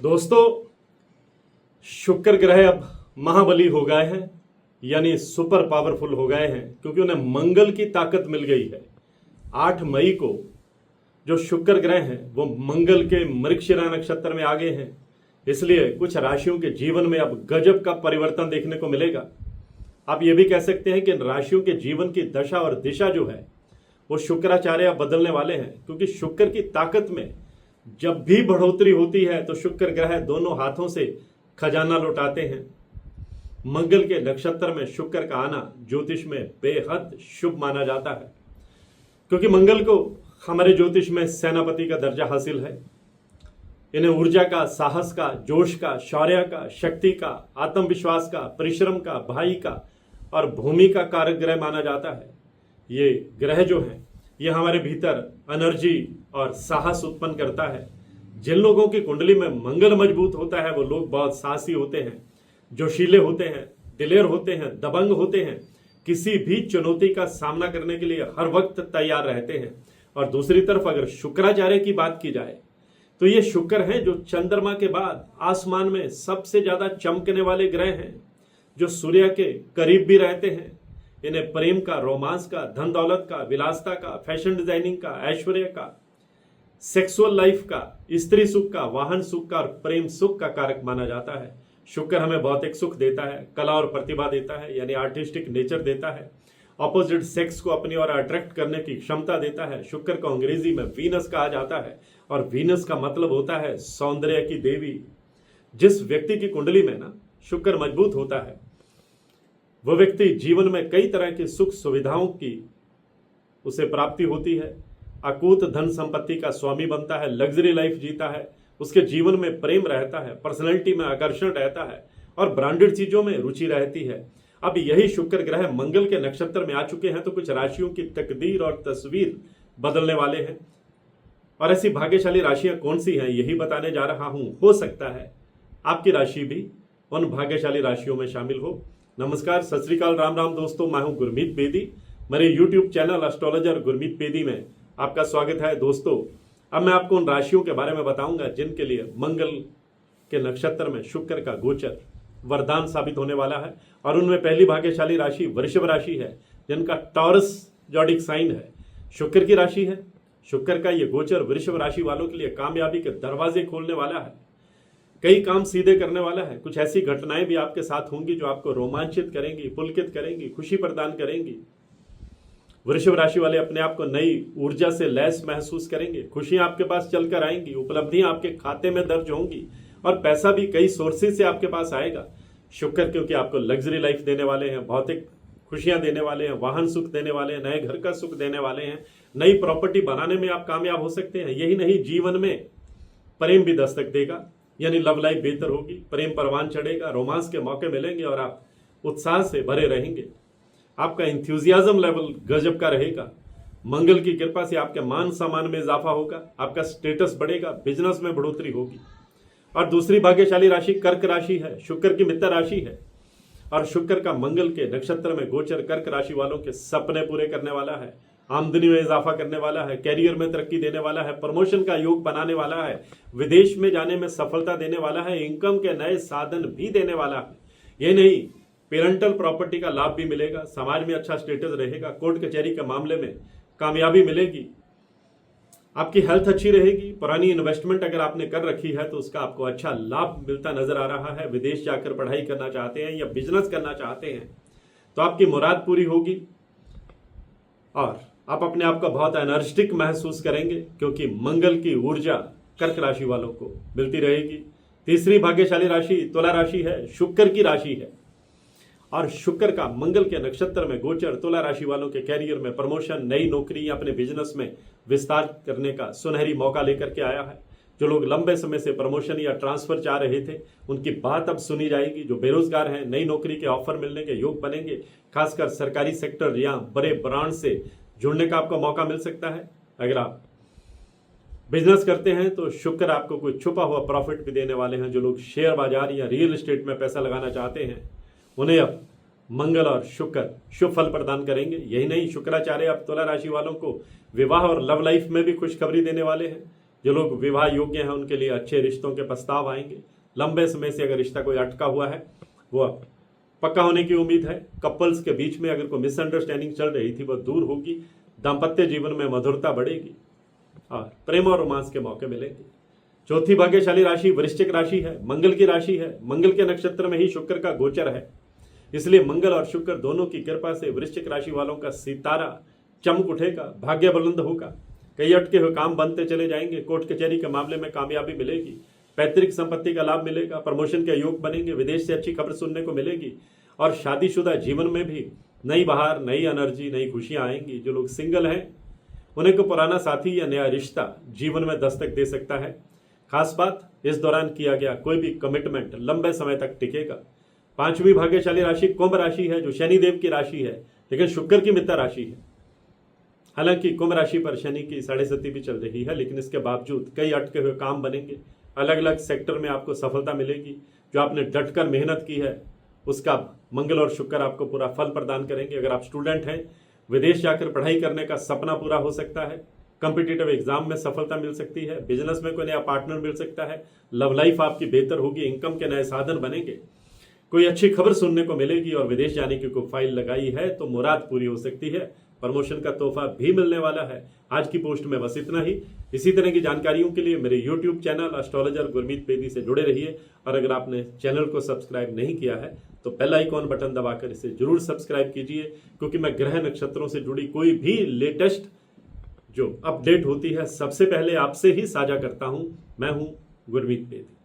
दोस्तों, शुक्र ग्रह अब महाबली हो गए हैं, यानी सुपर पावरफुल हो गए हैं, क्योंकि उन्हें मंगल की ताकत मिल गई है। 8 मई को जो शुक्र ग्रह हैं वो मंगल के मृगशिरा नक्षत्र में आ गए हैं। इसलिए कुछ राशियों के जीवन में अब गजब का परिवर्तन देखने को मिलेगा। आप ये भी कह सकते हैं कि इन राशियों के जीवन की दशा और दिशा जो है वो शुक्राचार्य अब बदलने वाले हैं, क्योंकि शुक्र की ताकत में जब भी बढ़ोतरी होती है तो शुक्र ग्रह दोनों हाथों से खजाना लौटाते हैं। मंगल के नक्षत्र में शुक्र का आना ज्योतिष में बेहद शुभ माना जाता है, क्योंकि मंगल को हमारे ज्योतिष में सेनापति का दर्जा हासिल है। इन्हें ऊर्जा का, साहस का, जोश का, शौर्य का, शक्ति का, आत्मविश्वास का, परिश्रम का, भाई का और भूमि का कारक ग्रह माना जाता है। ये ग्रह जो है ये हमारे भीतर एनर्जी और साहस उत्पन्न करता है। जिन लोगों की कुंडली में मंगल मजबूत होता है वो लोग बहुत साहसी होते हैं, जोशीले होते हैं, दिलेर होते हैं, दबंग होते हैं, किसी भी चुनौती का सामना करने के लिए हर वक्त तैयार रहते हैं। और दूसरी तरफ अगर शुक्राचार्य की बात की जाए तो ये शुक्र हैं जो चंद्रमा के बाद आसमान में सबसे ज्यादा चमकने वाले ग्रह हैं, जो सूर्य के करीब भी रहते हैं। इन्हें प्रेम का, रोमांस का, धन दौलत का, विलासता का, फैशन डिजाइनिंग का, ऐश्वर्य का, सेक्सुअल लाइफ का, स्त्री सुख का, वाहन सुख का और प्रेम सुख का कारक माना जाता है। शुक्र हमें भौतिक सुख देता है, कला और प्रतिभा देता है, यानी आर्टिस्टिक नेचर देता है, ऑपोजिट सेक्स को अपनी ओर अट्रैक्ट करने की क्षमता देता है। शुक्र को अंग्रेजी में वीनस कहा जाता है और वीनस का मतलब होता है सौंदर्य की देवी। जिस व्यक्ति की कुंडली में ना शुक्र मजबूत होता है वह व्यक्ति जीवन में कई तरह की सुख सुविधाओं की उसे प्राप्ति होती है, अकूत धन संपत्ति का स्वामी बनता है, लग्जरी लाइफ जीता है, उसके जीवन में प्रेम रहता है, पर्सनैलिटी में आकर्षण रहता है और ब्रांडेड चीजों में रुचि रहती है। अब यही शुक्र ग्रह मंगल के नक्षत्र में आ चुके हैं तो कुछ राशियों की तकदीर और तस्वीर बदलने वाले हैं। और ऐसी भाग्यशाली राशियां कौन सी हैं यही बताने जा रहा हूं। हो सकता है आपकी राशि भी उन भाग्यशाली राशियों में शामिल हो। नमस्कार, सत श्री अकाल, राम राम दोस्तों, मैं हूं गुरमीत बेदी। मेरे YouTube channel astrologer Gurmeet Bedi में आपका स्वागत है। दोस्तों, अब मैं आपको उन राशियों के बारे में बताऊंगा जिनके लिए मंगल के नक्षत्र में शुक्र का गोचर वरदान साबित होने वाला है। और उनमें पहली भाग्यशाली राशि वृषभ राशि है, जिनका टॉरस जॉडिक साइन है, शुक्र की राशि है। शुक्र का ये गोचर वृषभ राशि वालों के लिए कामयाबी के दरवाजे खोलने वाला है, कई काम सीधे करने वाला है। कुछ ऐसी घटनाएं भी आपके साथ होंगी जो आपको रोमांचित करेंगी, पुलकित करेंगी, खुशी प्रदान करेंगी। वृषभ राशि वाले अपने आप को नई ऊर्जा से लैस महसूस करेंगे, खुशियां आपके पास चलकर आएंगी, उपलब्धियां आपके खाते में दर्ज होंगी और पैसा भी कई सोर्सेज से आपके पास आएगा। शुक्र क्योंकि आपको लग्जरी लाइफ देने वाले हैं, भौतिक खुशियां देने वाले हैं, वाहन सुख देने वाले हैं, नए घर का सुख देने वाले हैं, नई प्रॉपर्टी बनाने में आप कामयाब हो सकते हैं। यही नहीं, जीवन में प्रेम भी दस्तक देगा, यानी लव लाइफ बेहतर होगी, प्रेम परवान चढ़ेगा, रोमांस के मौके मिलेंगे और आप उत्साह से भरे रहेंगे। आपका इंथ्यूजियाज्म लेवल गजब का रहेगा। मंगल की कृपा से आपके मान सम्मान में इजाफा होगा, आपका स्टेटस बढ़ेगा, बिजनेस में बढ़ोतरी होगी। और दूसरी भाग्यशाली राशि कर्क राशि है, शुक्र की मित्र राशि है। और शुक्र का मंगल के नक्षत्र में गोचर कर्क राशि वालों के सपने पूरे करने वाला है, आमदनी में इजाफा करने वाला है, कैरियर में तरक्की देने वाला है, प्रमोशन का योग बनाने वाला है, विदेश में जाने में सफलता देने वाला है, इनकम के नए साधन भी देने वाला है। ये नहीं, पेरेंटल प्रॉपर्टी का लाभ भी मिलेगा, समाज में अच्छा स्टेटस रहेगा, कोर्ट कचहरी के मामले में कामयाबी मिलेगी, आपकी हेल्थ अच्छी रहेगी, पुरानी इन्वेस्टमेंट अगर आपने कर रखी है तो उसका आपको अच्छा लाभ मिलता नजर आ रहा है। विदेश जाकर पढ़ाई करना चाहते हैं या बिजनेस करना चाहते हैं तो आपकी मुराद पूरी होगी और आप अपने आप को बहुत एनर्जेटिक महसूस करेंगे, क्योंकि मंगल की ऊर्जा कर्क राशि वालों को मिलती रहेगी। तीसरी भाग्यशाली राशि तुला राशि है, शुक्र की राशि है। और शुक्र का मंगल के नक्षत्र में गोचर तुला राशि वालों के कैरियर में प्रमोशन, नई नौकरी या अपने बिजनेस में विस्तार करने का सुनहरी मौका लेकर के आया है। जो लोग लंबे समय से प्रमोशन या ट्रांसफर चाह रहे थे उनकी बात अब सुनी जाएगी। जो बेरोजगार हैं, नई नौकरी के ऑफर मिलने के योग बनेंगे, खासकर सरकारी सेक्टर या बड़े ब्रांड से जुड़ने का आपको मौका मिल सकता है। अगर आप बिजनेस करते हैं तो शुक्र आपको कोई छुपा हुआ प्रॉफिट भी देने वाले हैं। जो लोग शेयर बाजार या रियल एस्टेट में पैसा लगाना चाहते हैं उन्हें अब मंगल और शुक्र शुभ फल प्रदान करेंगे। यही नहीं, शुक्राचार्य अब तुला राशि वालों को विवाह और लव लाइफ में भी खुशखबरी देने वाले हैं। जो लोग विवाह योग्य हैं उनके लिए अच्छे रिश्तों के प्रस्ताव आएंगे। लंबे समय से अगर रिश्ता कोई अटका हुआ है वो पक्का होने की उम्मीद है। कपल्स के बीच में अगर कोई मिसअंडरस्टैंडिंग चल रही थी वो दूर होगी। दाम्पत्य जीवन में मधुरता बढ़ेगी और प्रेम और रोमांस के मौके मिलेंगे। चौथी भाग्यशाली राशि वृश्चिक राशि है, मंगल की राशि है। मंगल के नक्षत्र में ही शुक्र का गोचर है, इसलिए मंगल और शुक्र दोनों की कृपा से वृश्चिक राशि वालों का सितारा चमक उठेगा, भाग्य बुलंद होगा। कई अटके हुए काम बनते चले जाएंगे। कोर्ट कचहरी के मामले में कामयाबी मिलेगी। पैतृक संपत्ति का लाभ मिलेगा। प्रमोशन के योग बनेंगे। विदेश से अच्छी खबर सुनने को मिलेगी और शादीशुदा जीवन में भी नई बहार, नई एनर्जी, नई खुशियां आएंगी। जो लोग सिंगल हैं उन्हें को पुराना साथी या नया रिश्ता जीवन में दस्तक दे सकता है। खास बात, इस दौरान किया गया कोई भी कमिटमेंट लंबे समय तक टिकेगा। पांचवी भाग्यशाली राशि कुंभ राशि है, जो शनिदेव की राशि है लेकिन शुक्र की मित्र राशि है। हालांकि कुंभ राशि पर शनि की 7.5 भी चल रही है, लेकिन इसके बावजूद कई अटके हुए काम बनेंगे। अलग अलग सेक्टर में आपको सफलता मिलेगी। जो आपने डटकर मेहनत की है उसका मंगल और शुक्र आपको पूरा फल प्रदान करेंगे। अगर आप स्टूडेंट हैं, विदेश जाकर पढ़ाई करने का सपना पूरा हो सकता है। कॉम्पिटिटिव एग्जाम में सफलता मिल सकती है। बिजनेस में कोई नया पार्टनर मिल सकता है। लव लाइफ आपकी बेहतर होगी। इनकम के नए साधन बनेंगे। कोई अच्छी खबर सुनने को मिलेगी और विदेश जाने की कोई फाइल लगाई है तो मुराद पूरी हो सकती है। प्रमोशन का तोहफा भी मिलने वाला है। आज की पोस्ट में बस इतना ही। इसी तरह की जानकारियों के लिए मेरे YouTube channel astrologer Gurmeet Bedi से जुड़े रहिए। और अगर आपने चैनल को सब्सक्राइब नहीं किया है तो बेल आइकॉन बटन दबाकर इसे जरूर सब्सक्राइब कीजिए, क्योंकि मैं ग्रह नक्षत्रों से जुड़ी कोई भी लेटेस्ट जो अपडेट होती है सबसे पहले आपसे ही साझा करता हूं। मैं हूं गुरमीत बेदी।